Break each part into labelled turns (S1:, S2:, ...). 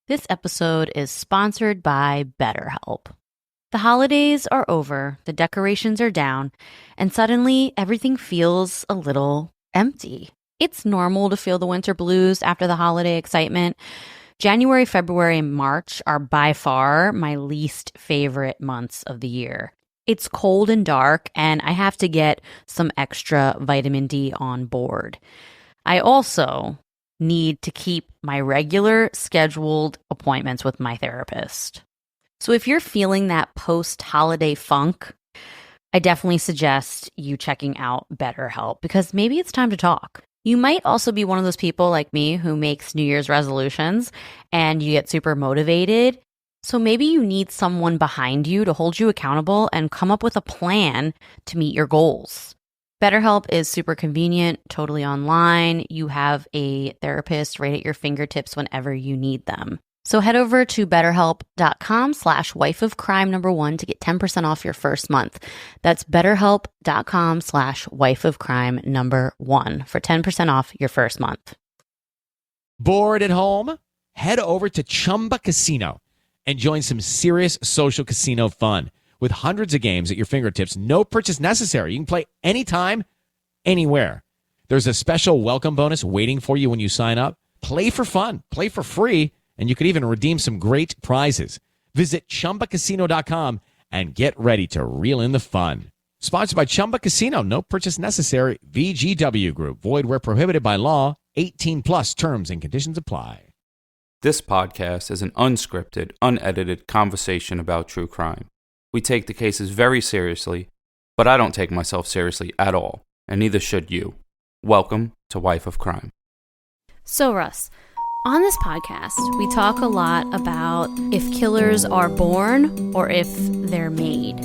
S1: This episode is sponsored by BetterHelp. The holidays are over, the decorations are down, and suddenly everything feels a little empty. It's normal to feel the winter blues after the holiday excitement. January, February, and March are by far my least favorite months of the year. It's cold and dark, and I have to get some extra vitamin D on board. I also need to keep my regular scheduled appointments with my therapist. So if you're feeling that post-holiday funk, I definitely suggest you checking out BetterHelp because maybe it's time to talk. You might also be one of those people like me who makes New Year's resolutions and you get super motivated. So maybe you need someone behind you to hold you accountable and come up with a plan to meet your goals. BetterHelp is super convenient, totally online. You have a therapist right at your fingertips whenever you need them. So head over to betterhelp.com/wifeofcrime1 to get 10% off your first month. That's betterhelp.com/wifeofcrime1 for 10% off your first month.
S2: Bored at home? Head over to Chumba Casino and join some serious social casino fun. With hundreds of games at your fingertips, no purchase necessary. You can play anytime, anywhere. There's a special welcome bonus waiting for you when you sign up. Play for fun, play for free, and you could even redeem some great prizes. Visit ChumbaCasino.com and get ready to reel in the fun. Sponsored by Chumba Casino. No purchase necessary. VGW Group. Void where prohibited by law. 18 plus terms and conditions apply.
S3: This podcast is an unscripted, unedited conversation about true crime. We take the cases very seriously, but I don't take myself seriously at all, and neither should you. Welcome to Wife of Crime.
S1: So Russ, on this podcast, we talk a lot about if killers are born or if they're made.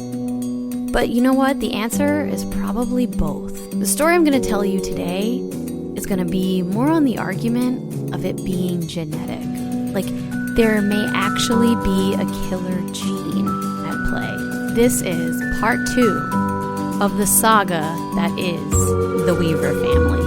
S1: But you know what? The answer is probably both. The story I'm going to tell you today is going to be more on the argument of it being genetic. Like, there may actually be a killer gene at play. This is part 2 of the saga that is the Weaver family.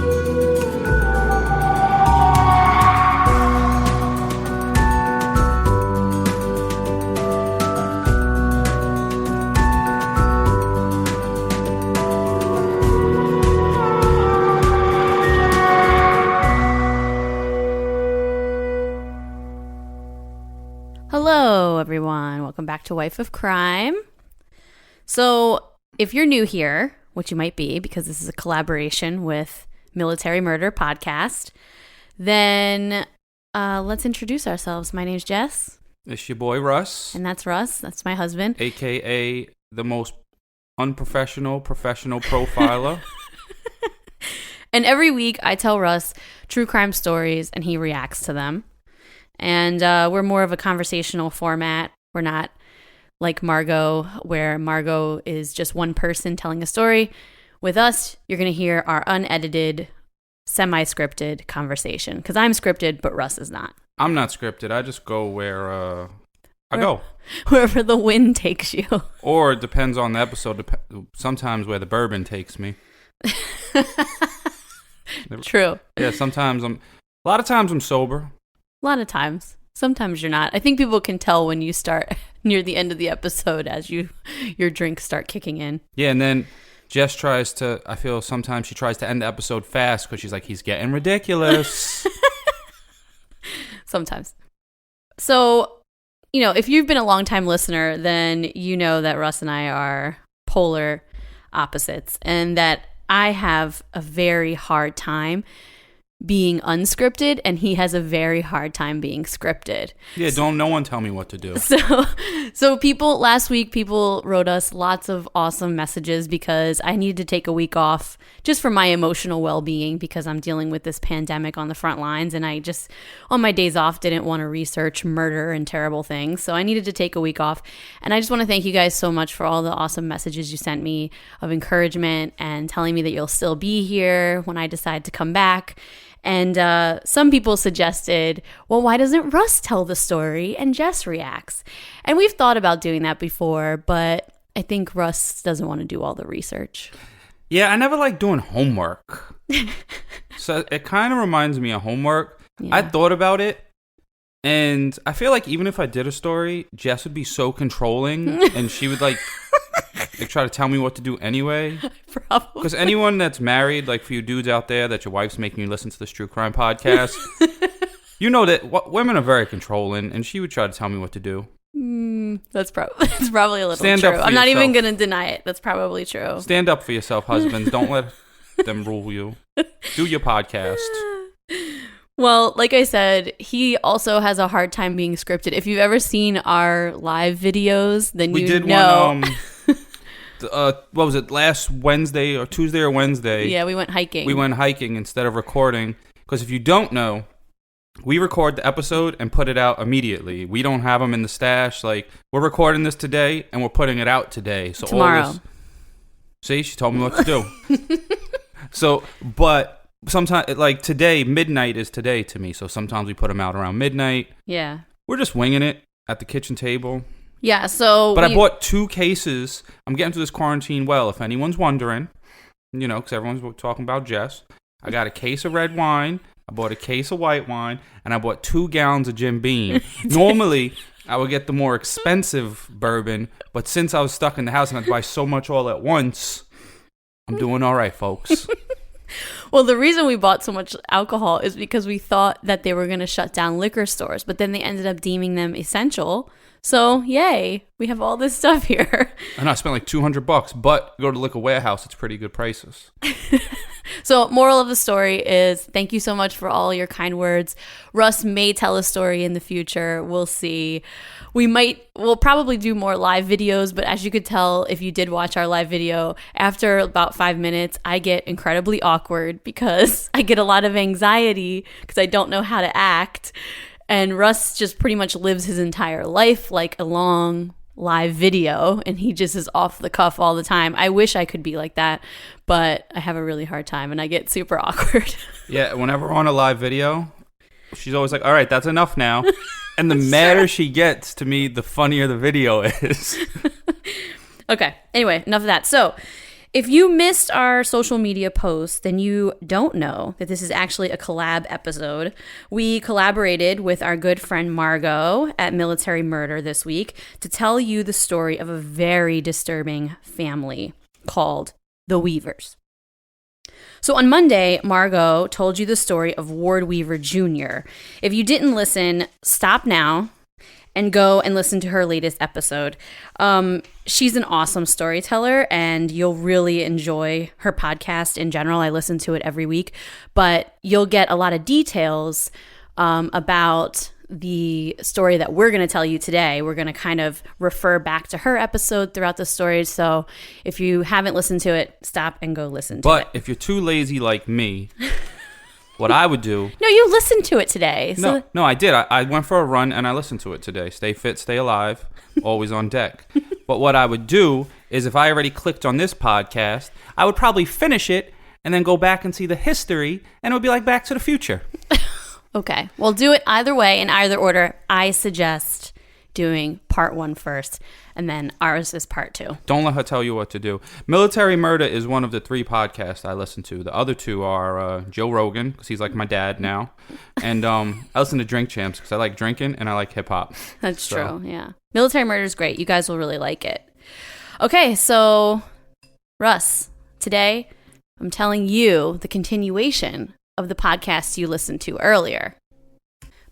S1: Hello, everyone. Welcome back to Wife of Crime. So, if you're new here, which you might be because this is a collaboration with Military Murder Podcast, then let's introduce ourselves. My name's Jess.
S3: It's your boy Russ.
S1: And that's Russ. That's my husband.
S3: A.K.A. the most unprofessional professional profiler.
S1: And every week I tell Russ true crime stories and he reacts to them. And we're more of a conversational format. We're not like Margot, where Margot is just one person telling a story. With us, you're going to hear our unedited, semi-scripted conversation. Because I'm scripted, but Russ is not.
S3: I'm not scripted. I just go where I go.
S1: Wherever the wind takes you.
S3: Or it depends on the episode. Sometimes where the bourbon takes me.
S1: True.
S3: Yeah, a lot of times I'm sober.
S1: A lot of times. Sometimes you're not. I think people can tell when you start near the end of the episode as your drinks start kicking in.
S3: Yeah, and then Jess I feel sometimes she tries to end the episode fast because she's like, he's getting ridiculous.
S1: Sometimes. So, if you've been a longtime listener, then you know that Russ and I are polar opposites and that I have a very hard time being unscripted and he has a very hard time being scripted.
S3: Yeah, no one tell me what to do.
S1: So last week people wrote us lots of awesome messages because I needed to take a week off just for my emotional well-being because I'm dealing with this pandemic on the front lines and I just on my days off didn't want to research murder and terrible things. So I needed to take a week off. And I just want to thank you guys so much for all the awesome messages you sent me of encouragement and telling me that you'll still be here when I decide to come back. And some people suggested, well, why doesn't Russ tell the story and Jess reacts? And we've thought about doing that before, but I think Russ doesn't want to do all the research.
S3: Yeah, I never like doing homework. So it kind of reminds me of homework. Yeah. I thought about it, And I feel like even if I did a story, Jess would be so controlling, and she would like try to tell me what to do anyway.
S1: Probably.
S3: Because anyone that's married, like for you dudes out there, that your wife's making you listen to this true crime podcast, you know that women are very controlling, and she would try to tell me what to do.
S1: That's probably a little
S3: Stand
S1: true.
S3: up for
S1: I'm not
S3: yourself.
S1: even going to deny it. That's probably true.
S3: Stand up for yourself, husbands. Don't let them rule you. Do your podcast.
S1: Well, like I said, he also has a hard time being scripted. If you've ever seen our live videos, then
S3: We
S1: you
S3: did
S1: know.
S3: one, what was it, last Wednesday or Tuesday or Wednesday?
S1: Yeah, we went hiking.
S3: We went hiking instead of recording. Because if you don't know, we record the episode and put it out immediately. We don't have them in the stash. Like, we're recording this today and we're putting it out today. So
S1: tomorrow.
S3: See, she told me what to do. So, but sometimes, like today, midnight is today to me. So sometimes we put them out around midnight.
S1: Yeah.
S3: We're just winging it at the kitchen table.
S1: Yeah, so...
S3: But I bought 2 cases. I'm getting through this quarantine well, if anyone's wondering. You know, because everyone's talking about Jess. I got a case of red wine. I bought a case of white wine. And I bought 2 gallons of Jim Beam. Normally, I would get the more expensive bourbon. But since I was stuck in the house and I had to buy so much all at once, I'm doing all right, folks.
S1: Well, the reason we bought so much alcohol is because we thought that they were going to shut down liquor stores, but then they ended up deeming them essential. So, yay, we have all this stuff here.
S3: I know, I spent like $200, but go to Liquor Warehouse, it's pretty good prices.
S1: So, moral of the story is thank you so much for all your kind words. Russ may tell a story in the future. We'll see. We'll probably do more live videos, but as you could tell, if you did watch our live video, after about 5 minutes, I get incredibly awkward because I get a lot of anxiety because I don't know how to act. And Russ just pretty much lives his entire life like a long live video, and he just is off the cuff all the time. I wish I could be like that, but I have a really hard time and I get super awkward.
S3: Yeah, whenever we're on a live video, she's always like, all right, that's enough now. And the madder she gets, to me, the funnier the video is.
S1: Okay, anyway, enough of that. So, if you missed our social media posts, then you don't know that this is actually a collab episode. We collaborated with our good friend Margot at Military Murder this week to tell you the story of a very disturbing family called the Weavers. So on Monday, Margot told you the story of Ward Weaver Jr. If you didn't listen, stop now and go and listen to her latest episode. She's an awesome storyteller, and you'll really enjoy her podcast in general. I listen to it every week, but you'll get a lot of details about the story that we're going to tell you today. We're going to kind of refer back to her episode throughout the story. So if you haven't listened to it, stop and go listen to it.
S3: But if you're too lazy like me, what I would do...
S1: No, you listened to it today. So
S3: No, I did. I went for a run and I listened to it today. Stay fit, stay alive, always on deck. But what I would do is if I already clicked on this podcast, I would probably finish it and then go back and see the history, and it would be like Back to the Future.
S1: Okay, we'll do it either way, in either order. I suggest doing part 1 first, and then ours is part 2.
S3: Don't let her tell you what to do. Military Murder is one of the 3 podcasts I listen to. The other 2 are Joe Rogan, because he's like my dad now. And I listen to Drink Champs, because I like drinking and I like hip-hop.
S1: That's true, yeah. Military Murder is great. You guys will really like it. Okay, so Russ, today I'm telling you the continuation of the podcast you listened to earlier.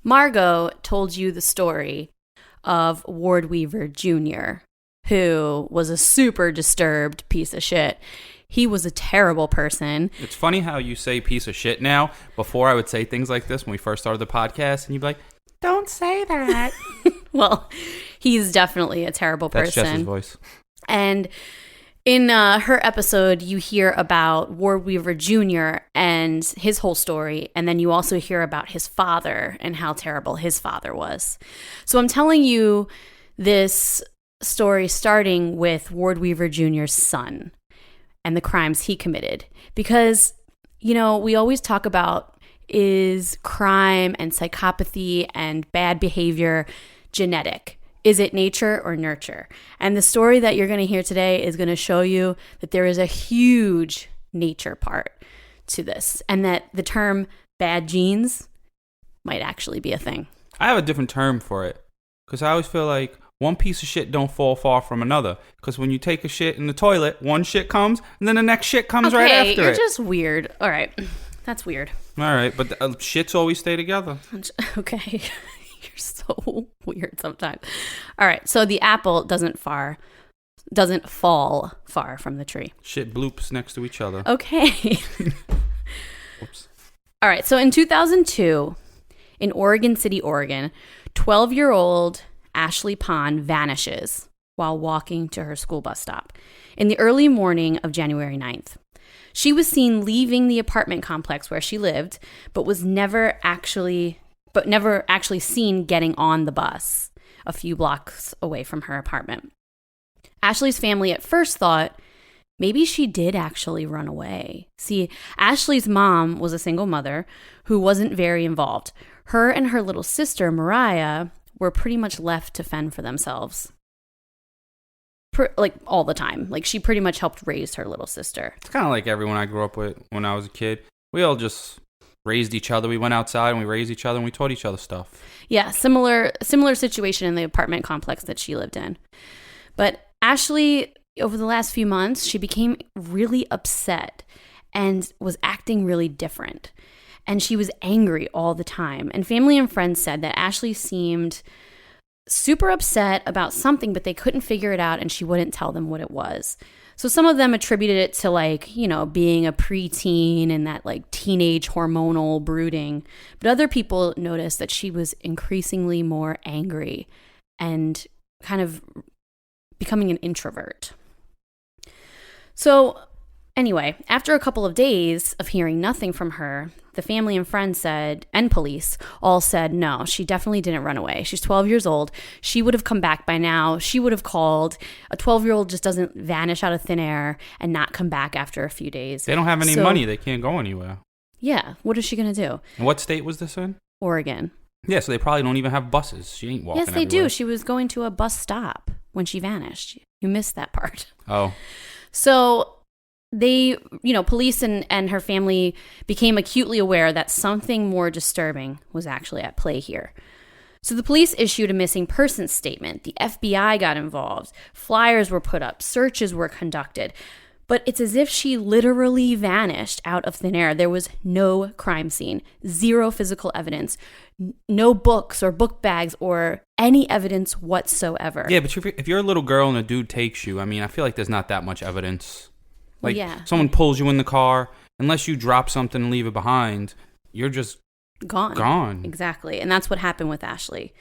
S1: Margot told you the story of Ward Weaver Jr., who was a super disturbed piece of shit. He was a terrible person.
S3: It's funny how you say piece of shit now. Before I would say things like this when we first started the podcast, and you'd be like, don't say that.
S1: Well, he's definitely a terrible person.
S3: That's Jess's voice.
S1: And in her episode, you hear about Ward Weaver Jr. and his whole story, and then you also hear about his father and how terrible his father was. So I'm telling you this story starting with Ward Weaver Jr.'s son and the crimes he committed. Because, you know, we always talk about, is crime and psychopathy and bad behavior genetic? Is it nature or nurture? And the story that you're going to hear today is going to show you that there is a huge nature part to this, and that the term bad genes might actually be a thing.
S3: I have a different term for it because I always feel like one piece of shit don't fall far from another. Because when you take a shit in the toilet, one shit comes, and then the next shit comes right after it.
S1: You're just weird. All right. That's weird.
S3: All right, but shits always stay together.
S1: Okay. You're so weird sometimes. All right. So the apple doesn't fall far from the tree.
S3: Shit bloops next to each other.
S1: Okay.
S3: Whoops.
S1: All right. So in 2002, in Oregon City, Oregon, 12-year-old Ashley Pond vanishes while walking to her school bus stop in the early morning of January 9th. She was seen leaving the apartment complex where she lived, but never actually seen getting on the bus a few blocks away from her apartment. Ashley's family at first thought maybe she did actually run away. See, Ashley's mom was a single mother who wasn't very involved. Her and her little sister, Mariah, were pretty much left to fend for themselves. Like all the time. Like she pretty much helped raise her little sister.
S3: It's kind of like everyone I grew up with when I was a kid. We all just raised each other. We went outside and we raised each other and we taught each other stuff.
S1: Yeah, similar situation in the apartment complex that she lived in. But Ashley, over the last few months, she became really upset and was acting really different. And she was angry all the time. And family and friends said that Ashley seemed super upset about something, but they couldn't figure it out and she wouldn't tell them what it was. So some of them attributed it to being a preteen and that teenage hormonal brooding. But other people noticed that she was increasingly more angry and kind of becoming an introvert. So anyway, after a couple of days of hearing nothing from her, the family and friends said, and police all said, no, she definitely didn't run away. She's 12 years old. She would have come back by now. She would have called. A 12-year-old just doesn't vanish out of thin air and not come back after a few days.
S3: They don't have any money. They can't go anywhere.
S1: Yeah. What is she going to do?
S3: And what state was this in?
S1: Oregon.
S3: Yeah, so they probably don't even have buses. She ain't walking
S1: Yes, they
S3: everywhere.
S1: do. She was going to a bus stop when she vanished. You missed that part.
S3: Oh.
S1: So they, police and her family became acutely aware that something more disturbing was actually at play here. So the police issued a missing persons statement. The FBI got involved. Flyers were put up. Searches were conducted. But it's as if she literally vanished out of thin air. There was no crime scene, zero physical evidence, no books or book bags or any evidence whatsoever.
S3: Yeah, but if you're a little girl and a dude takes you, I feel like there's not that much evidence. Someone pulls you in the car, unless you drop something and leave it behind, you're just gone.
S1: Exactly. And that's what happened with Ashley.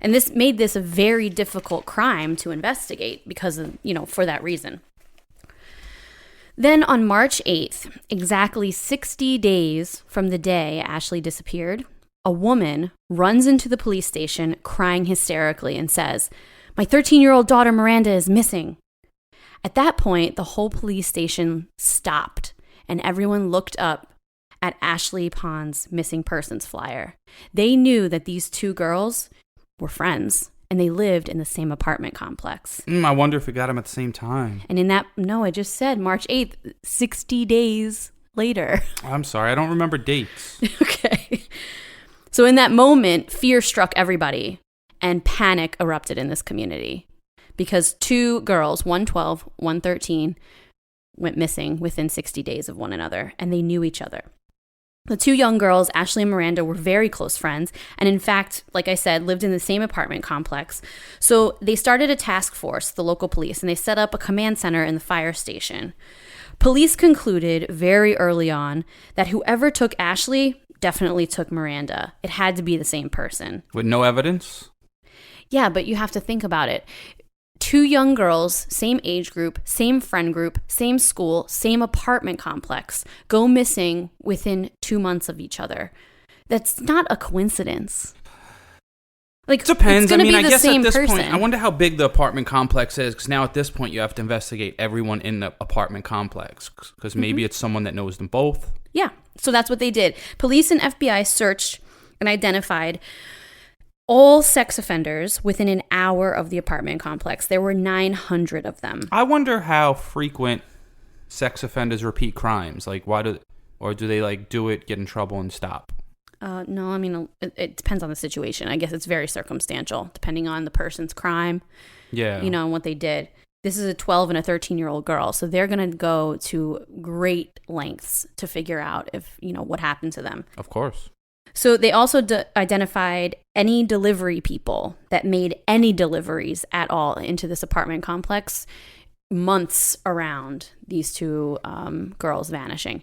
S1: And this made this a very difficult crime to investigate because of, for that reason. Then on March 8th, exactly 60 days from the day Ashley disappeared, a woman runs into the police station crying hysterically and says, "My 13-year-old daughter Miranda is missing." At that point, the whole police station stopped and everyone looked up at Ashley Pond's missing persons flyer. They knew that these two girls were friends and they lived in the same apartment complex.
S3: I wonder if we got them at the same time.
S1: And I just said March 8th, 60 days later.
S3: I'm sorry, I don't remember dates.
S1: Okay. So in that moment, fear struck everybody and panic erupted in this community. Because two girls, one 12, one 13, went missing within 60 days of one another, and they knew each other. The two young girls, Ashley and Miranda, were very close friends, and in fact, like I said, lived in the same apartment complex. So they started a task force, the local police, and they set up a command center in the fire station. Police concluded very early on that whoever took Ashley definitely took Miranda. It had to be the same person.
S3: With no evidence?
S1: Yeah, but you have to think about it. Two young girls, same age group, same friend group, same school, same apartment complex, go missing within 2 months of each other. That's not a coincidence.
S3: It depends.
S1: It's
S3: I guess
S1: at
S3: this
S1: person.
S3: point, I wonder how big the apartment complex is, because now at this point you have to investigate everyone in the apartment complex, because maybe it's someone that knows them both.
S1: Yeah, so that's what they did. Police and FBI searched and identified all sex offenders within an hour of the apartment complex. There were 900 of them.
S3: I wonder how frequent sex offenders repeat crimes. Do they do it, get in trouble, and stop?
S1: No, I mean, it depends on the situation. I guess it's very circumstantial, depending on the person's crime, and what they did. This is a 12 and a 13-year-old girl, so they're going to go to great lengths to figure out if, what happened to them.
S3: Of course.
S1: So they also identified any delivery people that made any deliveries at all into this apartment complex months around these two girls vanishing.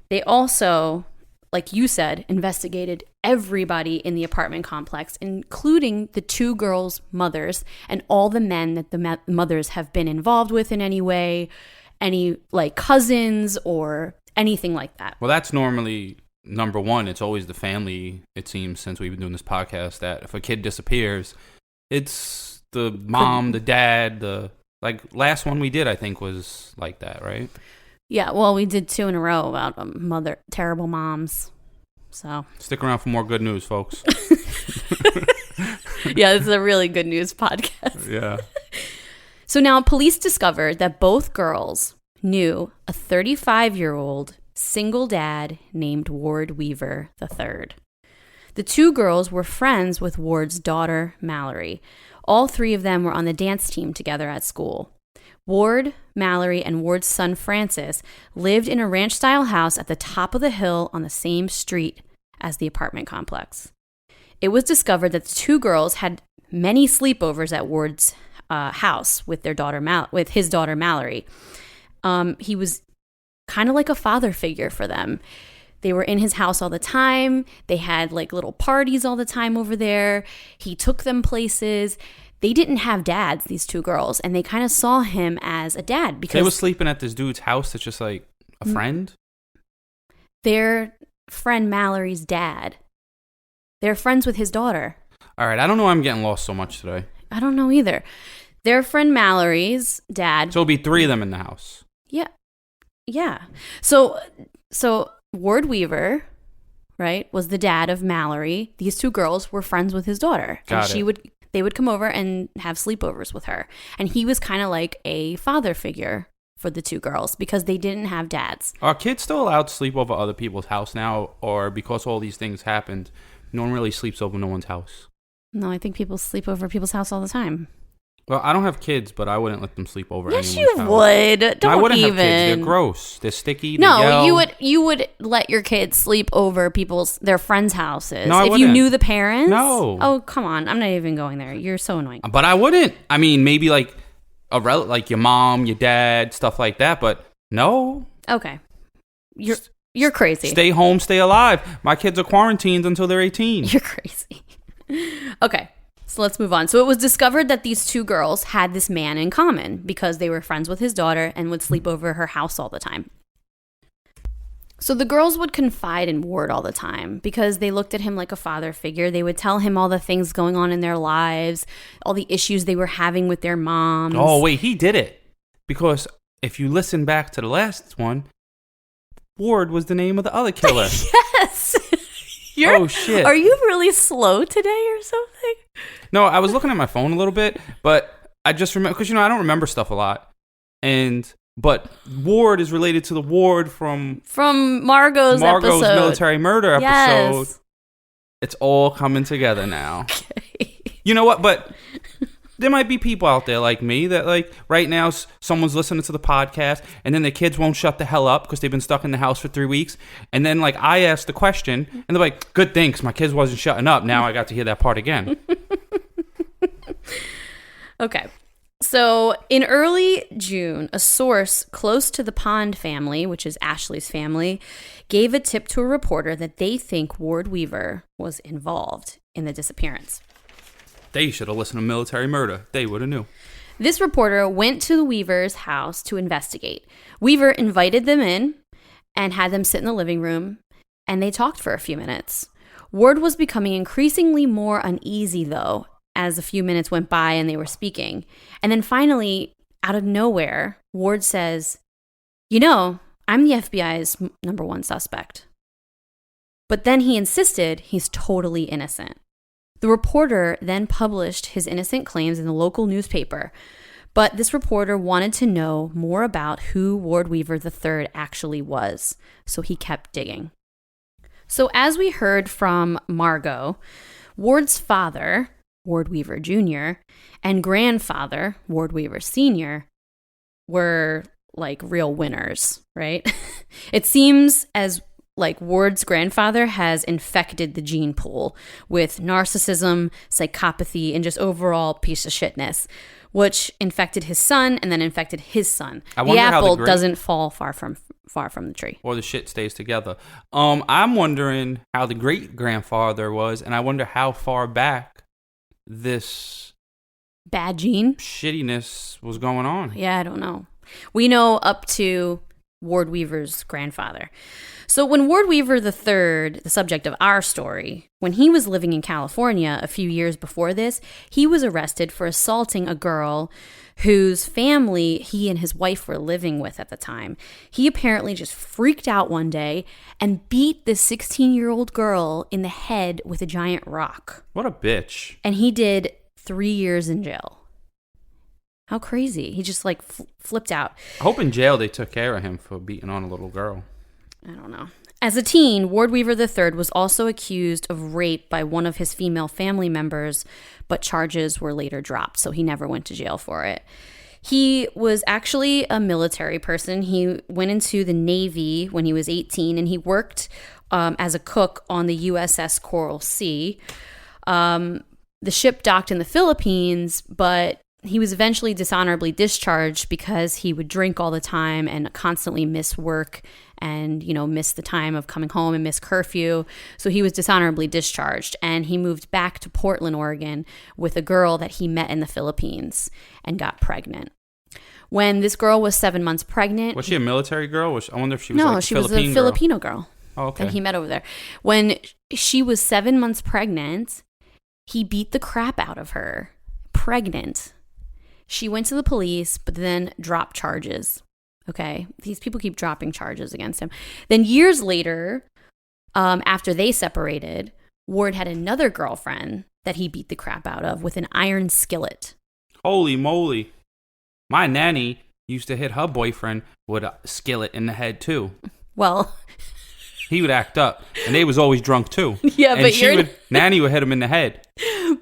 S1: They also, like you said, investigated everybody in the apartment complex, including the two girls' mothers and all the men that the mothers have been involved with in any way, any like cousins or anything like that.
S3: Well, that's normally number one. It's always the family, it seems, since we've been doing this podcast, that if a kid disappears, it's the mom, the dad, last one we did, I think, was like that, right?
S1: Yeah, well, we did 2 in a row about terrible moms. So
S3: stick around for more good news, folks.
S1: Yeah, this is a really good news podcast.
S3: Yeah.
S1: So now police discovered that both girls knew a 35-year-old single dad named Ward Weaver III. The two girls were friends with Ward's daughter, Mallory. All 3 of them were on the dance team together at school. Ward, Mallory, and Ward's son, Francis, lived in a ranch-style house at the top of the hill on the same street as the apartment complex. It was discovered that the 2 girls had many sleepovers at Ward's house with with his daughter, Mallory. He was kind of like a father figure for them. They were in his house all the time. They had like little parties all the time over there. He took them places. They didn't have dads, these 2 girls, and they kind of saw him as a dad because
S3: they were sleeping at this dude's house that's just like a friend?
S1: Their friend Mallory's dad. They're friends with his daughter. All
S3: right, I don't know why I'm getting lost so much today.
S1: I don't know either. Their friend Mallory's dad.
S3: So it'll be 3 of them in the house.
S1: Yeah. Yeah. So Ward Weaver, right, was the dad of Mallory. These 2 girls were friends with his daughter. They would come over and have sleepovers with her. And he was kind of like a father figure for the 2 girls because they didn't have dads.
S3: Are kids still allowed to sleep over other people's house now? Or because all these things happened, no one really sleeps over no one's house?
S1: No, I think people sleep over people's house all the time.
S3: Well, I don't have kids, but I wouldn't let them sleep over
S1: anyone's
S3: house.
S1: Yes, you would. Don't
S3: I wouldn't
S1: even.
S3: have kids. They're gross. They're sticky. They
S1: no,
S3: yell.
S1: you would let your kids sleep over their friends' houses.
S3: No, I
S1: if
S3: wouldn't.
S1: you knew the parents.
S3: No.
S1: Oh, come on. I'm not even going there. You're so annoying.
S3: But I wouldn't. I mean, maybe like like your mom, your dad, stuff like that. But no.
S1: Okay. You're crazy.
S3: Stay home, stay alive. My kids are quarantined until they're 18.
S1: You're crazy. Okay. So let's move on. So it was discovered that these 2 girls had this man in common because they were friends with his daughter and would sleep over her house all the time. So the girls would confide in Ward all the time because they looked at him like a father figure. They would tell him all the things going on in their lives, all the issues they were having with their moms.
S3: Oh, wait, he did it. Because if you listen back to the last one, Ward was the name of the other killer.
S1: Yes.
S3: Oh, shit.
S1: Are you really slow today or something?
S3: No, I was looking at my phone a little bit, but I just remember, because, I don't remember stuff a lot. But Ward is related to the Ward from
S1: Margot's episode.
S3: military murder episode.
S1: Yes.
S3: It's all coming together now.
S1: Okay.
S3: You know what? But there might be people out there like me that, like, right now someone's listening to the podcast and then their kids won't shut the hell up because they've been stuck in the house for 3 weeks. And then, like, I ask the question and they're like, good thing, 'cause my kids wasn't shutting up. Now I got to hear that part again.
S1: Okay. So in early June, a source close to the Pond family, which is Ashley's family, gave a tip to a reporter that they think Ward Weaver was involved in the disappearance.
S3: They should have listened to Military Murder. They would have knew.
S1: This reporter went to the Weaver's house to investigate. Weaver invited them in and had them sit in the living room, and they talked for a few minutes. Ward was becoming increasingly more uneasy, though, as a few minutes went by and they were speaking. And then finally, out of nowhere, Ward says, I'm the FBI's number 1 suspect. But then he insisted he's totally innocent. The reporter then published his innocent claims in the local newspaper, but this reporter wanted to know more about who Ward Weaver III actually was, so he kept digging. So as we heard from Margot, Ward's father, Ward Weaver Jr., and grandfather, Ward Weaver Sr., were like real winners, right? It seems as like Ward's grandfather has infected the gene pool with narcissism, psychopathy, and just overall piece of shitness, which infected his son and then infected his son. The apple doesn't fall far from the tree.
S3: Or the shit stays together. I'm wondering how the great-grandfather was, and I wonder how far back this
S1: bad gene
S3: shittiness was going on.
S1: Yeah, I don't know. We know up to Ward Weaver's grandfather. So when Ward Weaver III, the subject of our story, when he was living in California a few years before this, he was arrested for assaulting a girl whose family he and his wife were living with at the time. He apparently just freaked out one day and beat this 16-year-old girl in the head with a giant rock.
S3: What a bitch.
S1: And he did 3 years in jail. How crazy. He just like flipped out.
S3: I hope in jail they took care of him for beating on a little girl.
S1: I don't know. As a teen, Ward Weaver III was also accused of rape by one of his female family members, but charges were later dropped, so he never went to jail for it. He was actually a military person. He went into the Navy when he was 18, and he worked as a cook on the USS Coral Sea. The ship docked in the Philippines, but he was eventually dishonorably discharged because he would drink all the time and constantly miss work and, miss the time of coming home and miss curfew. So he was dishonorably discharged, and he moved back to Portland, Oregon with a girl that he met in the Philippines and got pregnant. When this girl was 7 months pregnant...
S3: Was she a military girl? I wonder if she was
S1: No, she was a Filipino girl.
S3: Oh, okay.
S1: That he met over there. When she was 7 months pregnant, he beat the crap out of her. Pregnant. She went to the police, but then dropped charges. Okay? These people keep dropping charges against him. Then years later, after they separated, Ward had another girlfriend that he beat the crap out of with an iron skillet.
S3: Holy moly. My nanny used to hit her boyfriend with a skillet in the head, too.
S1: Well...
S3: He would act up, and they was always drunk, too.
S1: Yeah,
S3: and Nanny would hit him in the head.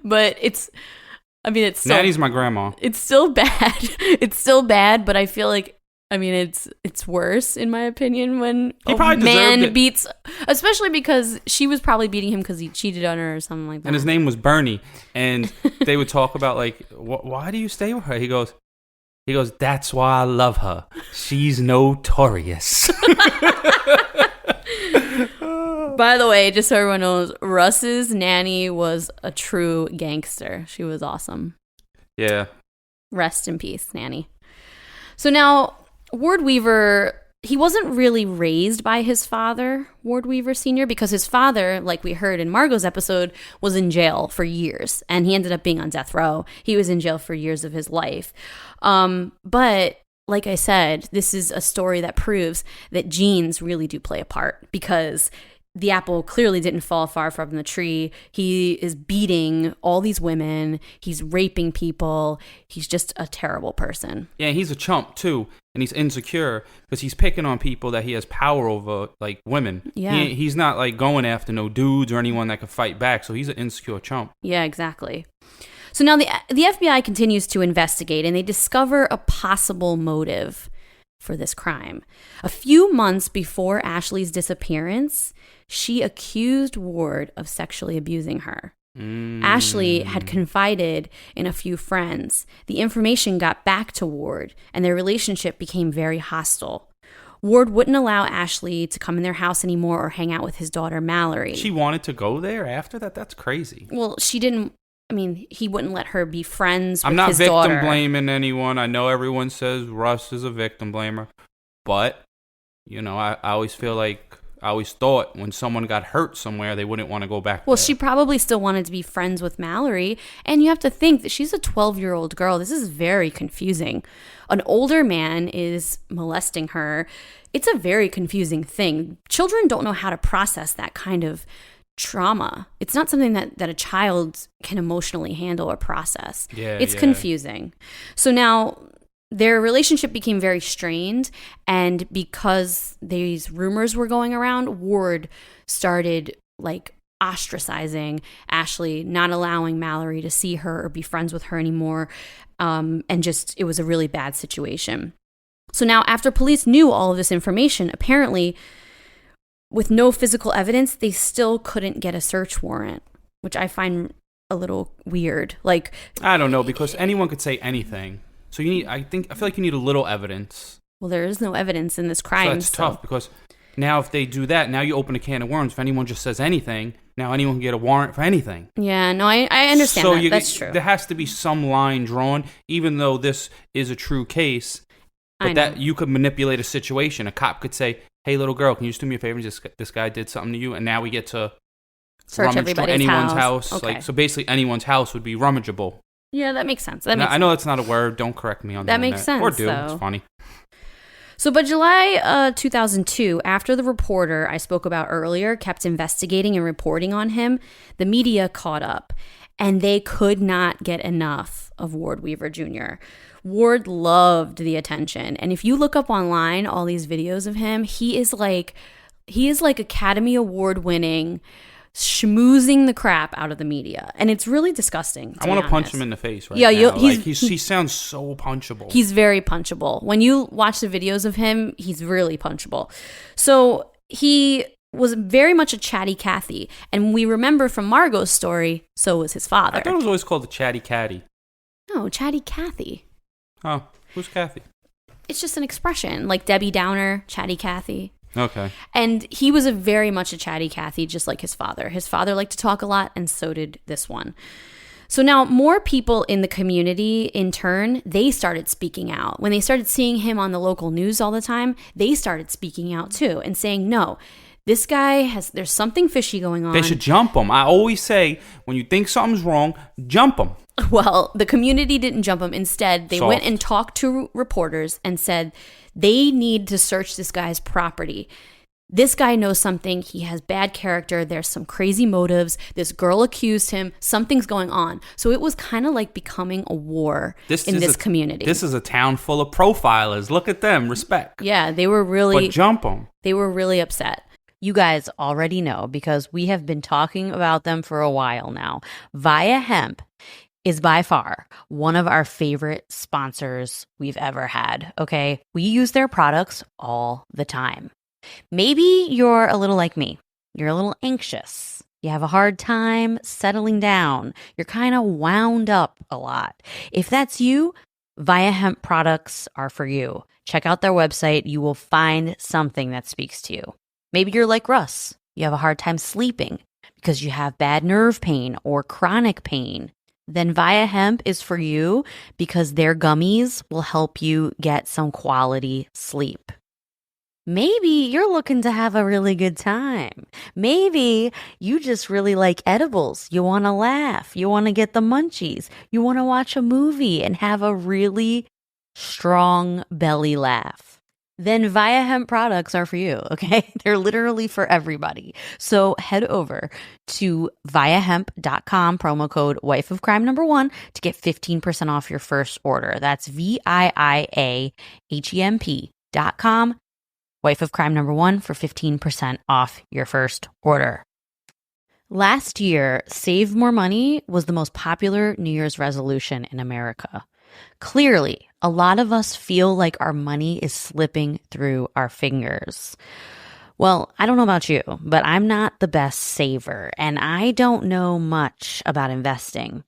S1: But it's still,
S3: Nanny's my grandma.
S1: It's still bad. It's still bad, but I feel like, it's worse in my opinion when
S3: a man
S1: beats, especially because she was probably beating him because he cheated on her or something like that.
S3: And his name was Bernie, and they would talk about like, why do you stay with her? He goes, that's why I love her. She's notorious.
S1: By the way, just so everyone knows, Russ's nanny was a true gangster. She was awesome.
S3: Yeah.
S1: Rest in peace, nanny. So now, Ward Weaver, he wasn't really raised by his father, Ward Weaver Sr., because his father, like we heard in Margot's episode, was in jail for years, and he ended up being on death row. He was in jail for years of his life. But like I said, this is a story that proves that genes really do play a part, because the apple clearly didn't fall far from the tree. He is beating all these women. He's raping people. He's just a terrible person.
S3: Yeah, he's a chump too, and he's insecure because he's picking on people that he has power over, like women.
S1: Yeah.
S3: He's not like going after no dudes or anyone that could fight back, so he's an insecure chump.
S1: Yeah, exactly. So now the FBI continues to investigate, and they discover a possible motive for this crime. A few months before Ashley's disappearance, she accused Ward of sexually abusing her. Ashley had confided in a few friends. The information got back to Ward, and their relationship became very hostile. Ward wouldn't allow Ashley to come in their house anymore or hang out with his daughter, Mallory.
S3: She wanted to go there after that? That's crazy.
S1: Well, she didn't. He wouldn't let her be friends with his daughter.
S3: I'm not victim blaming anyone. I know everyone says Russ is a victim blamer. But, I always feel like, I always thought when someone got hurt somewhere, they wouldn't want to go back
S1: Well,
S3: there.
S1: She probably still wanted to be friends with Mallory. And you have to think that she's a 12-year-old girl. This is very confusing. An older man is molesting her. It's a very confusing thing. Children don't know how to process that kind of trauma. It's not something that a child can emotionally handle or process.
S3: Yeah,
S1: it's confusing. So now
S4: their relationship became very strained, and because these rumors were going around, Ward started like ostracizing Ashley, not allowing Mallory to see her or be friends with her anymore, and just it was a really bad situation. So now, after police knew all of this information, apparently with no physical evidence, they still couldn't get a search warrant, which I find a little weird. Like,
S3: I don't know, because anyone could say anything. So I feel like you need a little evidence.
S4: Well, there is no evidence in this crime.
S3: So that's tough, because now if they do that, now you open a can of worms. If anyone just says anything, now anyone can get a warrant for anything.
S4: Yeah, no, I understand that. That's true.
S3: There has to be some line drawn, even though this is a true case. But that you could manipulate a situation. A cop could say, "Hey, little girl, can you just do me a favor? This guy did something to you," and now we get to
S4: search everybody's
S3: anyone's house.
S4: Okay.
S3: So basically, anyone's house would be rummageable.
S4: Yeah, that makes sense.
S3: I know that's not a word. Don't correct me on that.
S4: That makes sense.
S3: Or do.
S4: Though.
S3: It's funny.
S4: So, by July 2002, after the reporter I spoke about earlier kept investigating and reporting on him, the media caught up, and they could not get enough of Ward Weaver Jr. Ward loved the attention, and if you look up online all these videos of him, he is like Academy Award winning, schmoozing the crap out of the media, and it's really disgusting.
S3: I want to punch him in the face right
S4: now.
S3: He sounds so punchable.
S4: He's very punchable. When you watch the videos of him, he's really punchable. So he was very much a chatty Cathy, and we remember from Margot's story, so was his father.
S3: I thought it was always called the chatty Catty.
S4: No, chatty Cathy.
S3: Oh, who's Cathy?
S4: It's just an expression, like Debbie Downer, chatty Cathy.
S3: Okay.
S4: And he was very much a chatty Cathy, just like his father. His father liked to talk a lot, and so did this one. So now more people in the community, in turn, they started speaking out. When they started seeing him on the local news all the time, they started speaking out too and saying, no, this guy there's something fishy going on.
S3: They should jump him. I always say, when you think something's wrong, jump him.
S4: Well, the community didn't jump him. Instead, they went and talked to reporters and said they need to search this guy's property. This guy knows something. He has bad character. There's some crazy motives. This girl accused him. Something's going on. So it was kind of like becoming a war in this community.
S3: This is a town full of profilers. Look at them. Respect.
S4: Yeah, they were really...
S3: But jump them.
S4: They were really upset.
S1: You guys already know because we have been talking about them for a while now. Via Hemp is by far one of our favorite sponsors we've ever had, okay? We use their products all the time. Maybe you're a little like me. You're a little anxious. You have a hard time settling down. You're kind of wound up a lot. If that's you, Via Hemp products are for you. Check out their website. You will find something that speaks to you. Maybe you're like Russ. You have a hard time sleeping because you have bad nerve pain or chronic pain. Then Via Hemp is for you because their gummies will help you get some quality sleep. Maybe you're looking to have a really good time. Maybe you just really like edibles. You want to laugh. You want to get the munchies. You want to watch a movie and have a really strong belly laugh. Then Via Hemp products are for you, okay? They're literally for everybody. So head over to viahemp.com, promo code wifeofcrime1 to get 15% off your first order. That's VIIAHEMP.com, wifeofcrime1 for 15% off your first order. Last year, Save More Money was the most popular New Year's resolution in America. Clearly, a lot of us feel like our money is slipping through our fingers. Well, I don't know about you, but I'm not the best saver, and I don't know much about investing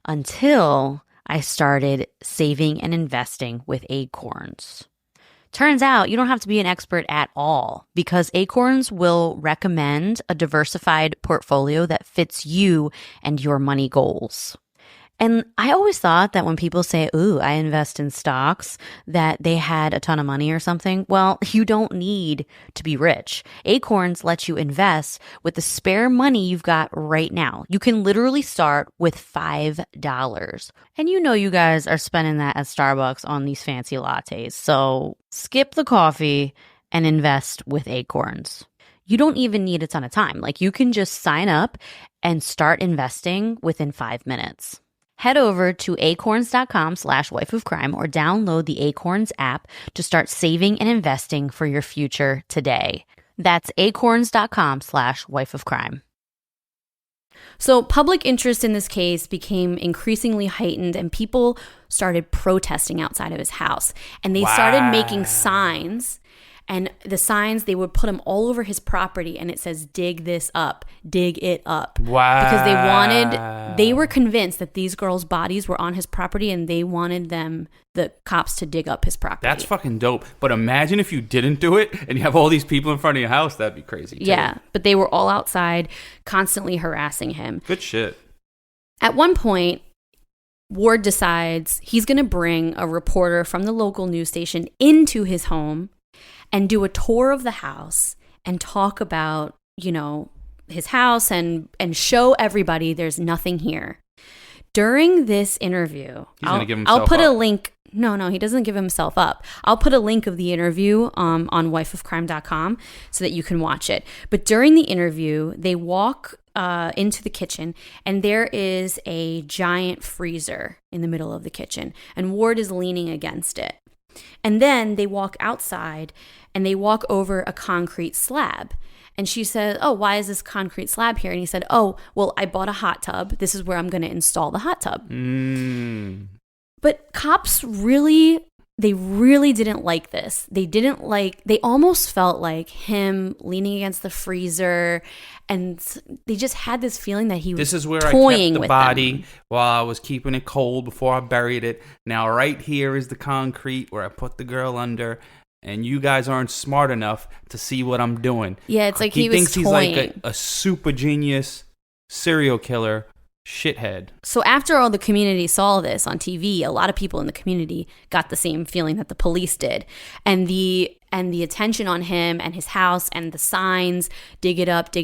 S1: until I started saving and investing with Acorns. Turns out you don't have to be an expert at all because Acorns will recommend a diversified portfolio that fits you and your money goals. And I always thought that when people say, ooh, I invest in stocks, that they had a ton of money or something. Well, you don't need to be rich. Acorns lets you invest with the spare money you've got right now. You can literally start with $5. And you know you guys are spending that at Starbucks on these fancy lattes. So skip the coffee and invest with Acorns. You don't even need a ton of time. Like you can just sign up and start investing within 5 minutes. Head over to acorns.com/wifeofcrime or download the Acorns app to start saving and investing for your future today. That's acorns.com/wifeofcrime.
S4: So public interest in this case became increasingly heightened, and people started protesting outside of his house. And they started making signs. And the signs, they would put them all over his property, and it says, dig this up, dig it up.
S3: Wow.
S4: Because they were convinced that these girls' bodies were on his property, and they wanted the cops to dig up his property.
S3: That's fucking dope. But imagine if you didn't do it and you have all these people in front of your house. That'd be crazy too.
S4: Yeah, but they were all outside, constantly harassing him.
S3: Good shit.
S4: At one point, Ward decides he's going to bring a reporter from the local news station into his home and do a tour of the house and talk about, his house and show everybody there's nothing here. During this interview, I'll put a link. No, he doesn't give himself up. I'll put a link of the interview on wifeofcrime.com so that you can watch it. But during the interview, they walk into the kitchen, and there is a giant freezer in the middle of the kitchen, and Ward is leaning against it. And then they walk outside, and they walk over a concrete slab. And she said, oh, why is this concrete slab here? And he said, oh, well, I bought a hot tub. This is where I'm going to install the hot tub. But cops really didn't like this. They almost felt like him leaning against the freezer, and they just had this feeling that he was
S3: This is where
S4: toying
S3: I kept the
S4: with
S3: body
S4: them.
S3: while I was keeping it cold before I buried it. Now right here is the concrete where I put the girl under, and you guys aren't smart enough to see what I'm doing.
S4: Yeah, it's like he was
S3: thinks
S4: toying.
S3: He's like a super genius serial killer shithead.
S4: So after all the community saw this on TV, a lot of people in the community got the same feeling that the police did. And the attention on him and his house and the signs, dig it up,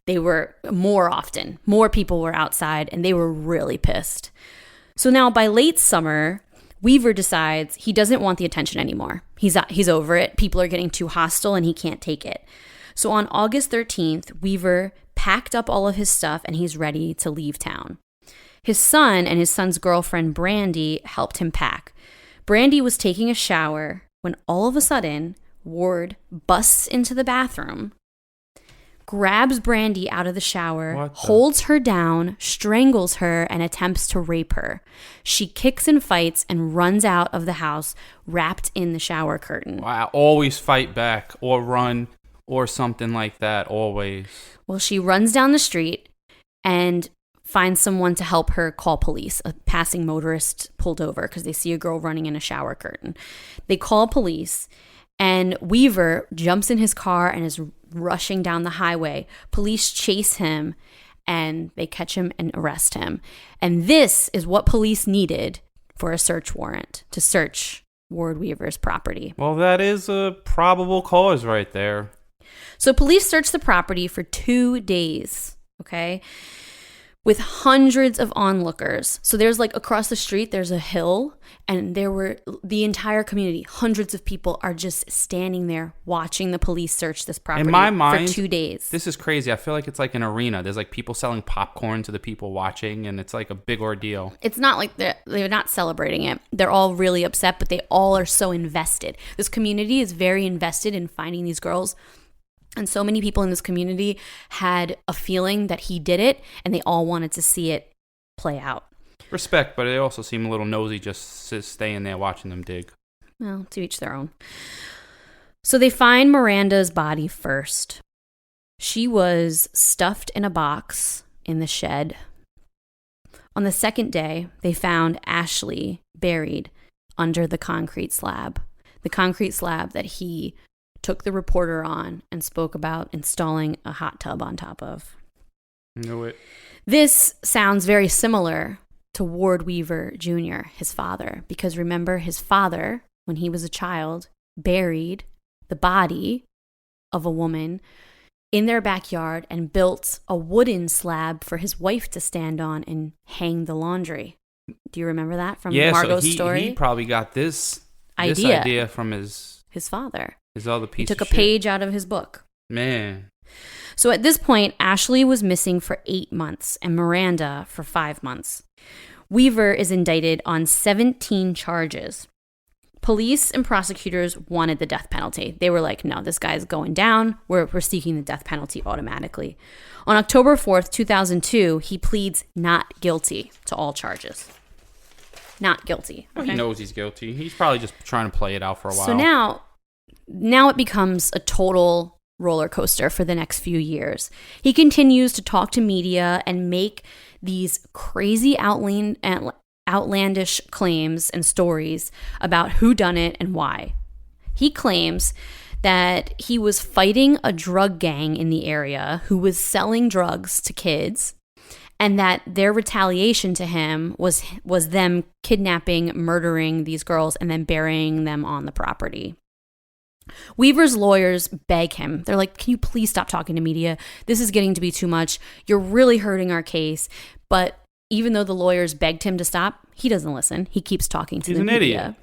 S4: they were more people were outside, and they were really pissed. So now by late summer, Weaver decides he doesn't want the attention anymore. He's over it. People are getting too hostile, and he can't take it. So on August 13th, Weaver packed up all of his stuff, and he's ready to leave town. His son and his son's girlfriend, Brandy, helped him pack. Brandy was taking a shower when all of a sudden, Ward busts into the bathroom, grabs Brandy out of the shower, holds her down, strangles her, and attempts to rape her. She kicks and fights and runs out of the house, wrapped in the shower curtain.
S3: Wow, always fight back or run or something like that, always.
S4: Well, she runs down the street and finds someone to help her call police. A passing motorist pulled over because they see a girl running in a shower curtain. They call police, and Weaver jumps in his car and is rushing down the highway. Police chase him, and they catch him and arrest him. And this is what police needed for a search warrant to search Ward Weaver's property.
S3: Well, that is a probable cause right there.
S4: So police searched the property for 2 days, okay, with hundreds of onlookers. So there's across the street, there's a hill, and there were the entire community, hundreds of people are just standing there watching the police search this property.
S3: In my mind,
S4: for 2 days.
S3: This is crazy. I feel like it's like an arena. There's people selling popcorn to the people watching, and it's like a big ordeal.
S4: It's not like they're not celebrating it. They're all really upset, but they all are so invested. This community is very invested in finding these girls. And so many people in this community had a feeling that he did it, and they all wanted to see it play out.
S3: Respect, but they also seem a little nosy just staying there watching them dig.
S4: Well, to each their own. So they find Miranda's body first. She was stuffed in a box in the shed. On the second day, they found Ashley buried under the concrete slab. The concrete slab that he took the reporter on and spoke about installing a hot tub on top of.
S3: Knew it.
S4: This sounds very similar to Ward Weaver Jr., his father, because remember, his father, when he was a child, buried the body of a woman in their backyard and built a wooden slab for his wife to stand on and hang the laundry. Do you remember that from Margot's story?
S3: He probably got this idea from his
S4: father.
S3: His other piece.
S4: He took
S3: of
S4: a
S3: shit.
S4: page out of his book.
S3: Man.
S4: So at this point, Ashley was missing for 8 months and Miranda for 5 months. Weaver is indicted on 17 charges. Police and prosecutors wanted the death penalty. They were like, no, this guy's going down. We're seeking the death penalty automatically. On October 4th, 2002, he pleads not guilty to all charges. Not guilty.
S3: Well, he knows he's guilty. He's probably just trying to play it out for a while.
S4: So now it becomes a total roller coaster for the next few years. He continues to talk to media and make these crazy outlandish claims and stories about who done it and why. He claims that he was fighting a drug gang in the area who was selling drugs to kids, and that their retaliation to him was them kidnapping, murdering these girls, and then burying them on the property. Weaver's lawyers beg him. They're like, can you please stop talking to media? This is getting to be too much. You're really hurting our case. But even though the lawyers begged him to stop, he doesn't listen. He keeps talking to the media. He's an idiot.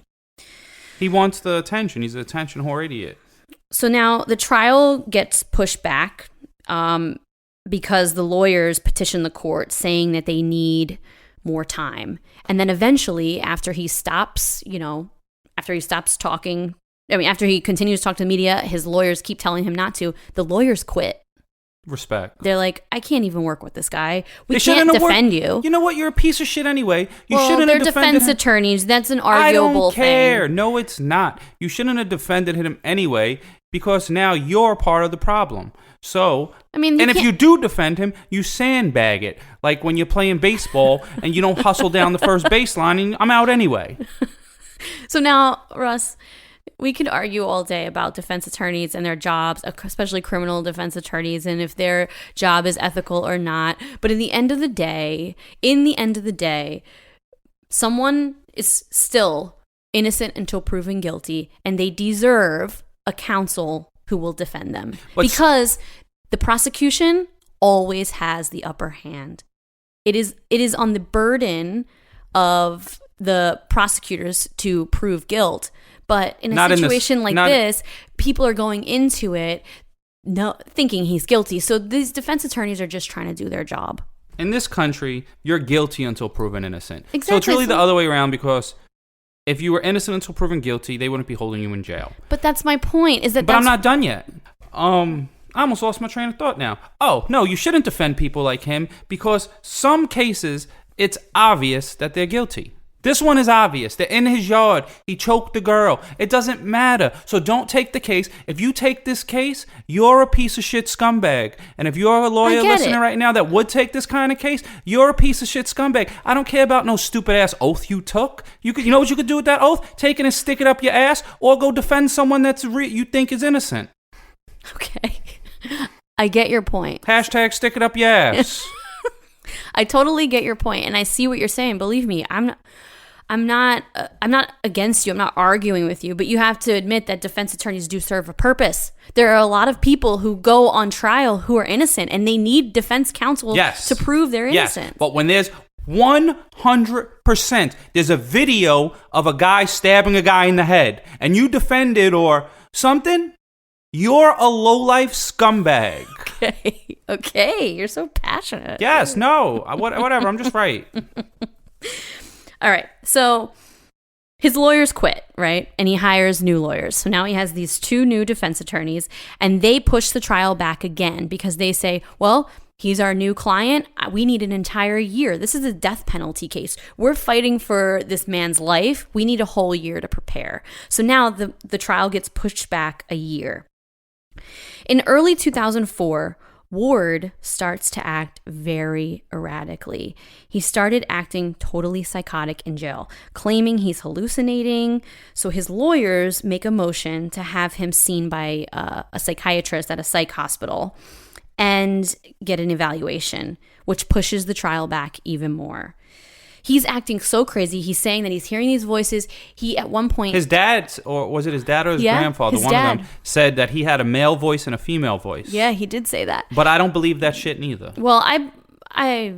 S3: He wants the attention. He's an attention whore idiot.
S4: So now the trial gets pushed back because the lawyers petition the court saying that they need more time. And then eventually, after he continues to talk to the media, his lawyers keep telling him not to. The lawyers quit.
S3: Respect.
S4: They're like, I can't even work with this guy. We can't defend you.
S3: You know what? You're a piece of shit anyway. You shouldn't
S4: they're
S3: have defended
S4: defense
S3: him.
S4: attorneys. That's an arguable thing.
S3: I don't care. No, it's not. You shouldn't have defended him anyway because now you're part of the problem. So, if you do defend him, you sandbag it. Like when you're playing baseball and you don't hustle down the first baseline and I'm out anyway.
S4: So now, Russ, we could argue all day about defense attorneys and their jobs, especially criminal defense attorneys, and if their job is ethical or not. But in the end of the day, someone is still innocent until proven guilty, and they deserve a counsel who will defend them. Because the prosecution always has the upper hand. It is on the burden of the prosecutors to prove guilt. But in a situation like this, people are going into it thinking he's guilty. So these defense attorneys are just trying to do their job.
S3: In this country, you're guilty until proven innocent.
S4: Exactly.
S3: So it's really the other way around, because if you were innocent until proven guilty, they wouldn't be holding you in jail.
S4: But that's my point. But
S3: I'm not done yet. I almost lost my train of thought now. Oh, no, you shouldn't defend people like him because some cases, it's obvious that they're guilty. This one is obvious. They're in his yard. He choked the girl. It doesn't matter. So don't take the case. If you take this case, you're a piece of shit scumbag. And if you're a lawyer listening right now that would take this kind of case, you're a piece of shit scumbag. I don't care about no stupid ass oath you took. You know what you could do with that oath? Take it and stick it up your ass, or go defend someone that's you think is innocent.
S4: Okay. I get your point.
S3: Hashtag stick it up your ass.
S4: I totally get your point, and I see what you're saying. Believe me, I'm not against you. I'm not arguing with you, but you have to admit that defense attorneys do serve a purpose. There are a lot of people who go on trial who are innocent, and they need defense counsel to prove they're innocent.
S3: Yes, but when there's 100%, there's a video of a guy stabbing a guy in the head, and you defend it or something, you're a low-life scumbag.
S4: Okay, you're so passionate.
S3: Yes, no, whatever, I'm just right.
S4: All right, so his lawyers quit, right? And he hires new lawyers. So now he has these two new defense attorneys, and they push the trial back again because they say, well, he's our new client. We need an entire year. This is a death penalty case. We're fighting for this man's life. We need a whole year to prepare. So now the trial gets pushed back a year. In early 2004, Ward starts to act very erratically. He started acting totally psychotic in jail, claiming he's hallucinating. So his lawyers make a motion to have him seen by a psychiatrist at a psych hospital and get an evaluation, which pushes the trial back even more. He's acting so crazy. He's saying that he's hearing these voices. He, at one point...
S3: His dad, or was it his dad or his grandfather?
S4: His
S3: one
S4: dad.
S3: of them said that he had a male voice and a female voice.
S4: Yeah, he did say that.
S3: But I don't believe that shit neither.
S4: Well, I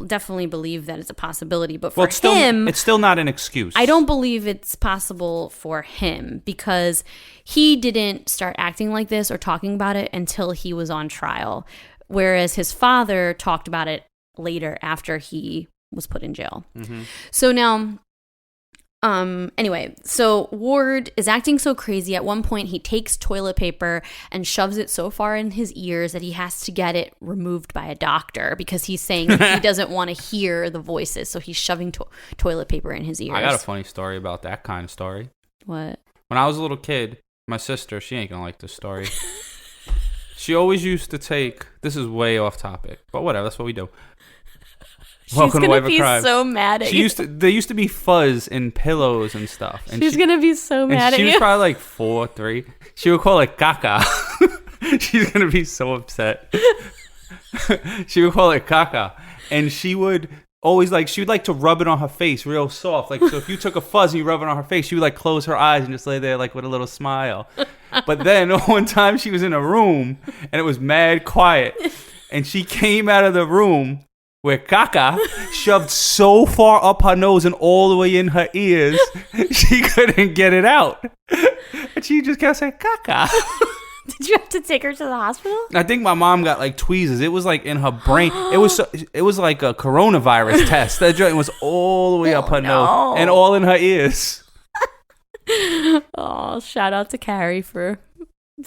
S4: definitely believe that it's a possibility. But for
S3: him... It's still not an excuse.
S4: I don't believe it's possible for him because he didn't start acting like this or talking about it until he was on trial. Whereas his father talked about it later after he was put in jail.
S3: Mm-hmm.
S4: So now, anyway, so Ward is acting so crazy. At one point, he takes toilet paper and shoves it so far in his ears that he has to get it removed by a doctor because he's saying that he doesn't want to hear the voices. So he's shoving toilet paper in his ears.
S3: I got a funny story about that kind of story.
S4: What?
S3: When I was a little kid, my sister, she ain't gonna like this story. She always used to take, this is way off topic, but whatever, that's what we do.
S4: She's gonna be so mad at you.
S3: There used to be fuzz in pillows and stuff. And
S4: she's gonna be so mad at you.
S3: She was probably like 4, 3. She would call it caca. She's gonna be so upset. She would call it caca, and she would always she would like to rub it on her face real soft. Like, so if you took a fuzz and you rub it on her face, she would like close her eyes and just lay there like with a little smile. But then one time she was in a room and it was mad quiet, and she came out of the room where caca shoved so far up her nose and all the way in her ears, she couldn't get it out. And she just kept saying caca.
S4: Did you have to take her to the hospital?
S3: I think my mom got like tweezers. It was like in her brain. It was like a coronavirus test. That joint was all the way up her nose and all in her ears.
S4: Oh, shout out to Carrie for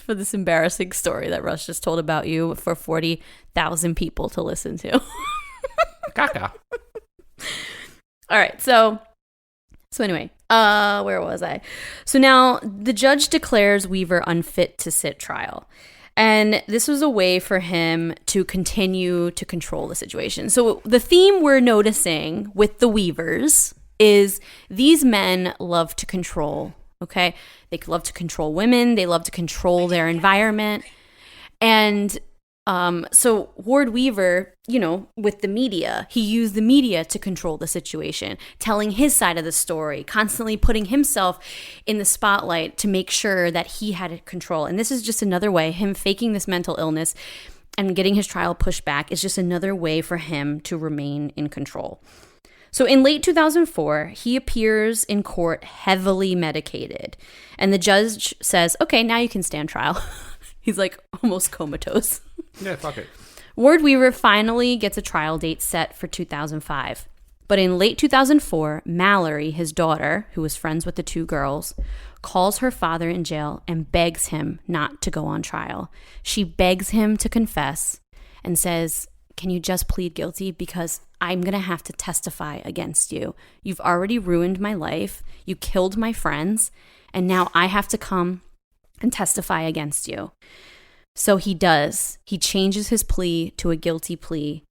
S4: this embarrassing story that Russ just told about you for 40,000 people to listen to.
S3: Caca.
S4: All right, so anyway, where was I? So now the judge declares Weaver unfit to sit trial. And this was a way for him to continue to control the situation. So the theme we're noticing with the Weavers is these men love to control, okay? They love to control women. They love to control their environment. And so Ward Weaver, with the media, he used the media to control the situation, telling his side of the story, constantly putting himself in the spotlight to make sure that he had control. And this is just another way, him faking this mental illness and getting his trial pushed back is just another way for him to remain in control. So in late 2004, he appears in court heavily medicated. And the judge says, okay, now you can stand trial. He's like almost comatose.
S3: Yeah, fuck it.
S4: Ward Weaver finally gets a trial date set for 2005. But in late 2004, Mallory, his daughter, who was friends with the two girls, calls her father in jail and begs him not to go on trial. She begs him to confess and says, can you just plead guilty because I'm going to have to testify against you. You've already ruined my life. You killed my friends. And now I have to come and testify against you. So he does. He changes his plea to a guilty plea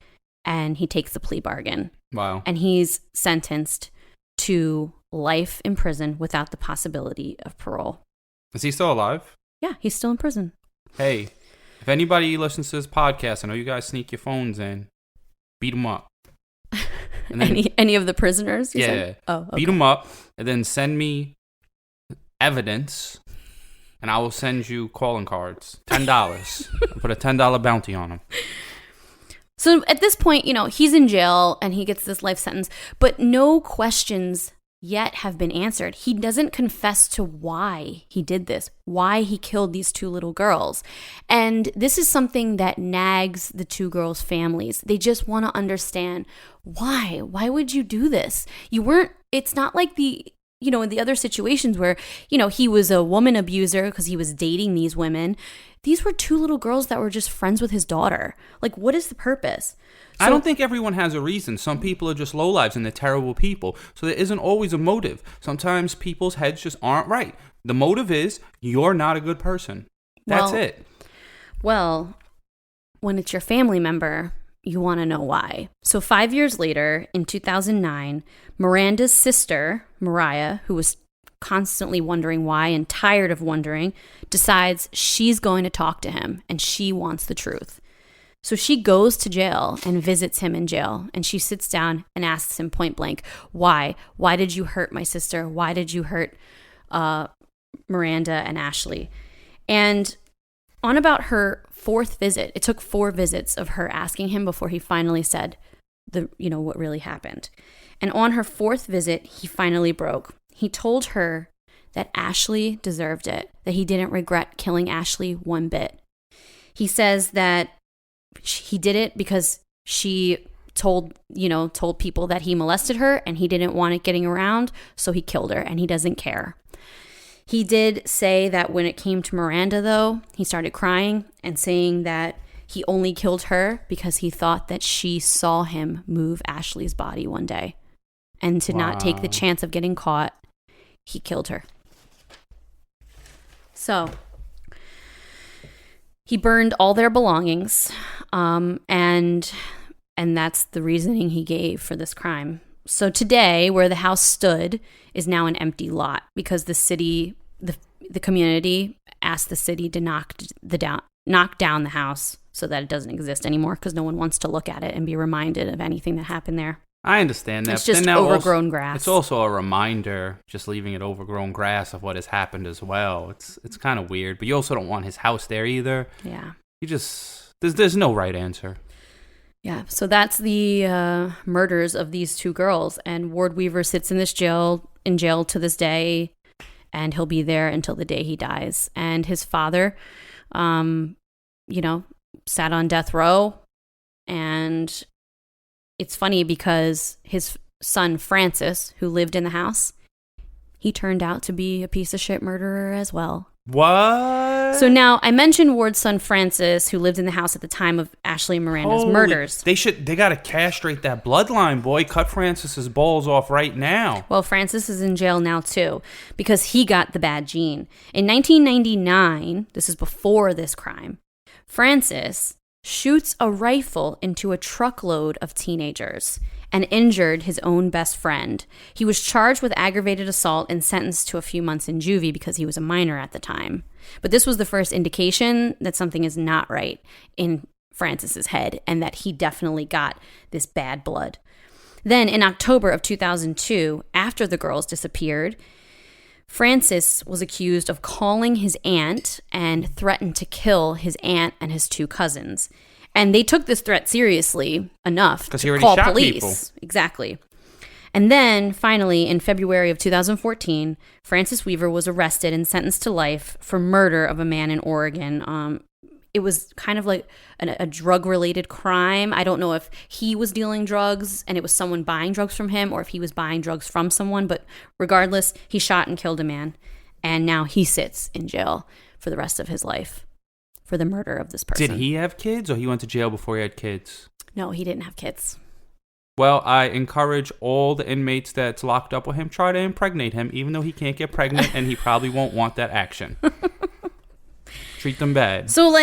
S4: and he takes the plea bargain.
S3: Wow.
S4: And he's sentenced to life in prison without the possibility of parole.
S3: Is he still alive?
S4: Yeah, he's still in prison.
S3: Hey, if anybody listens to this podcast, I know you guys sneak your phones in, beat them up.
S4: And then, any of the prisoners?
S3: Yeah.
S4: Said? Oh, okay.
S3: Beat them up and then send me evidence. And I will send you calling cards. $10. I'll put a $10 bounty on them.
S4: So at this point, he's in jail and he gets this life sentence, but no questions yet have been answered. He doesn't confess to why he did this, why he killed these two little girls. And this is something that nags the two girls' families. They just want to understand why. Why would you do this? It's not like in the other situations where, he was a woman abuser because he was dating these women. These were two little girls that were just friends with his daughter. Like, what is the purpose?
S3: I don't think everyone has a reason. Some people are just lowlives and they're terrible people. So there isn't always a motive. Sometimes people's heads just aren't right. The motive is you're not a good person. That's it.
S4: Well, when it's your family member, you want to know why. So 5 years later, in 2009, Miranda's sister, Mariah, who was constantly wondering why and tired of wondering, decides she's going to talk to him and she wants the truth. So she goes to jail and visits him in jail, and she sits down and asks him point blank, why? Why did you hurt my sister? Why did you hurt Miranda and Ashley? And on about her fourth visit, it took 4 visits of her asking him before he finally said what really happened. And on her 4th visit, he finally broke. He told her that Ashley deserved it, that he didn't regret killing Ashley one bit. He says that he did it because she told people that he molested her and he didn't want it getting around, so he killed her, and he doesn't care. He did say that when it came to Miranda, though, he started crying and saying that he only killed her because he thought that she saw him move Ashley's body one day. And to not take the chance of getting caught, he killed her. So he burned all their belongings, and that's the reasoning he gave for this crime. So today, where the house stood is now an empty lot because the city, the community asked the city to knock down the house so that it doesn't exist anymore because no one wants to look at it and be reminded of anything that happened there.
S3: I understand that.
S4: It's just overgrown grass.
S3: It's also a reminder, just leaving it overgrown grass, of what has happened as well. It's kind of weird, but you also don't want his house there either.
S4: Yeah.
S3: There's no right answer.
S4: Yeah, so that's the murders of these two girls, and Ward Weaver sits in jail to this day, and he'll be there until the day he dies. And his father, sat on death row, and it's funny because his son Francis, who lived in the house, he turned out to be a piece of shit murderer as well.
S3: What?
S4: So now, I mentioned Ward's son Francis, who lived in the house at the time of Ashley and Miranda's murders.
S3: They got to castrate that bloodline, boy. Cut Francis's balls off right now.
S4: Well, Francis is in jail now, too, because he got the bad gene. In 1999, this is before this crime, Francis shoots a rifle into a truckload of teenagers and injured his own best friend. He was charged with aggravated assault and sentenced to a few months in juvie because he was a minor at the time. But this was the first indication that something is not right in Francis's head and that he definitely got this bad blood. Then in October of 2002, after the girls disappeared, Francis was accused of calling his aunt and threatened to kill his aunt and his two cousins. And they took this threat seriously enough to call police. People. Exactly. And then, finally, in February of 2014, Francis Weaver was arrested and sentenced to life for murder of a man in Oregon. It was kind of like a drug-related crime. I don't know if he was dealing drugs and it was someone buying drugs from him or if he was buying drugs from someone. But regardless, he shot and killed a man. And now he sits in jail for the rest of his life for the murder of this person.
S3: Did he have kids or he went to jail before he had kids?
S4: No, he didn't have kids.
S3: Well, I encourage all the inmates that's locked up with him, try to impregnate him, even though he can't get pregnant and he probably won't want that action. Treat them bad.
S4: So,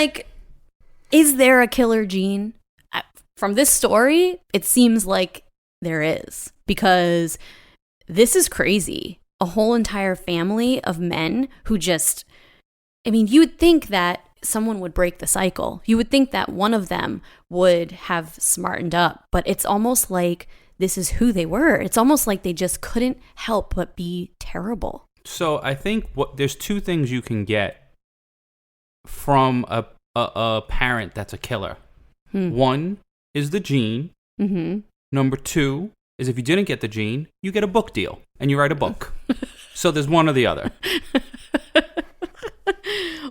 S4: is there a killer gene? From this story, it seems like there is, because this is crazy. A whole entire family of men who you would think that someone would break the cycle. You would think that one of them would have smartened up, but it's almost like this is who they were. It's almost like they just couldn't help but be terrible.
S3: So I think there's two things you can get from a parent that's a killer. One is the gene.
S4: Mm-hmm.
S3: Number two is if you didn't get the gene, you get a book deal and you write a book. So there's one or the other.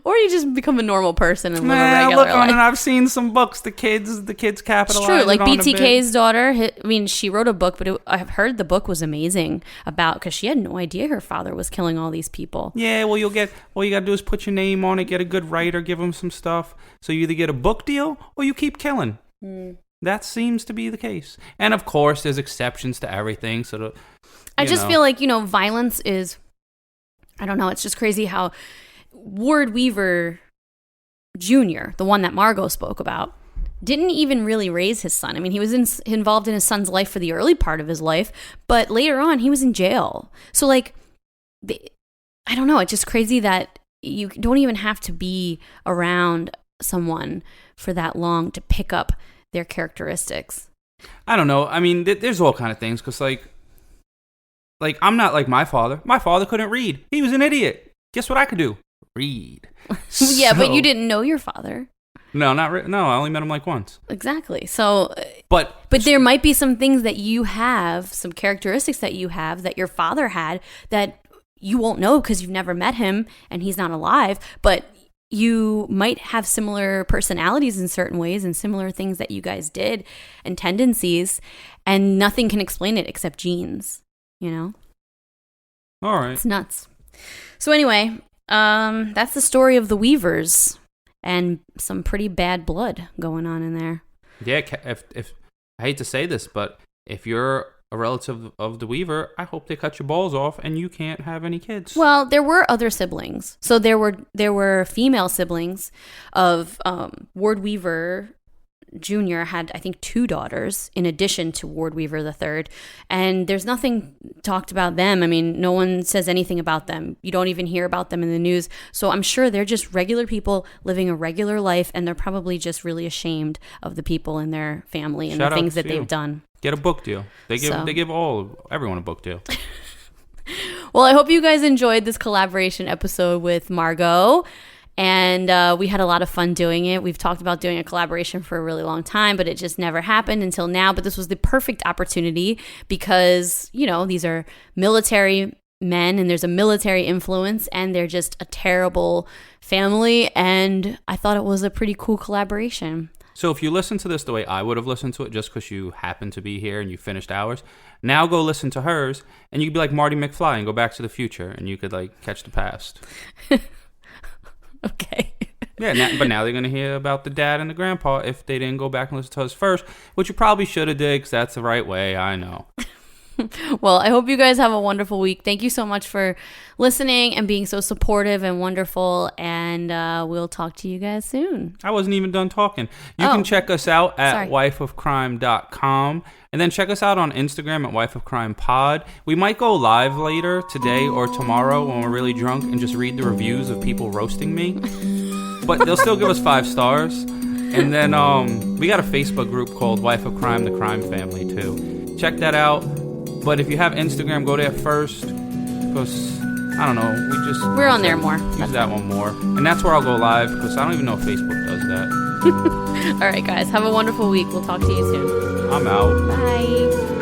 S4: Or you just become a normal person and live a regular life.
S3: And I've seen some books. The kids capitalize.
S4: It's true. Like BTK's daughter. She wrote a book, but I've heard the book was amazing because she had no idea her father was killing all these people.
S3: Yeah, well, all you got to do is put your name on it, get a good writer, give them some stuff. So you either get a book deal or you keep killing. That seems to be the case. And of course, there's exceptions to everything. So
S4: I just feel like, violence is, I don't know, it's just crazy how Ward Weaver Jr., the one that Margot spoke about, didn't even really raise his son. I mean, he was involved in his son's life for the early part of his life, but later on, he was in jail. So, I don't know. It's just crazy that you don't even have to be around someone for that long to pick up their characteristics.
S3: I don't know. I mean, there's all kind of things because, I'm not like my father. My father couldn't read. He was an idiot. Guess what I could do? Read.
S4: Yeah, but you didn't know your father.
S3: No, no, I only met him once.
S4: Exactly. So, but there might be some things that you have, some characteristics that you have that your father had that you won't know because you've never met him and he's not alive. But you might have similar personalities in certain ways and similar things that you guys did and tendencies, and nothing can explain it except genes, you know?
S3: All right.
S4: It's nuts. So anyway, that's the story of the Weavers and some pretty bad blood going on in there.
S3: Yeah, if I hate to say this, but if you're a relative of the Weaver, I hope they cut your balls off and you can't have any kids.
S4: Well, there were other siblings. So there were female siblings of Ward Weaver Jr. had, I think, 2 daughters in addition to Ward Weaver III. And there's nothing talked about them. I mean, no one says anything about them. You don't even hear about them in the news. So I'm sure they're just regular people living a regular life, and they're probably just really ashamed of the people in their family and the things that they've done.
S3: Get a book deal. They give everyone a book deal.
S4: Well, I hope you guys enjoyed this collaboration episode with Margot. And we had a lot of fun doing it. We've talked about doing a collaboration for a really long time, but it just never happened until now. But this was the perfect opportunity because, you know, these are military men and there's a military influence and they're just a terrible family. And I thought it was a pretty cool collaboration.
S3: So if you listen to this the way I would have listened to it just because you happen to be here and you finished ours, now go listen to hers and you could be like Marty McFly and go back to the future and you could like catch the past.
S4: Okay.
S3: Yeah, but now they're going to hear about the dad and the grandpa if they didn't go back and listen to us first, which you probably should have did because that's the right way, I know.
S4: Well, I hope you guys have a wonderful week. Thank you so much for listening and being so supportive and wonderful, and we'll talk to you guys soon.
S3: I wasn't even done talking. You can check us out at wifeofcrime.com, and then check us out on Instagram at wifeofcrimepod. We might go live later today or tomorrow when we're really drunk and just read the reviews of people roasting me. But they'll still give us 5 stars. And then we got a Facebook group called Wife of Crime, the Crime Family, too. Check that out. But if you have Instagram, go there first. Because, I don't know,
S4: we're on there more.
S3: Use that one more. And that's where I'll go live, because I don't even know if Facebook does that.
S4: All right, guys. Have a wonderful week. We'll talk to you soon.
S3: I'm out.
S4: Bye.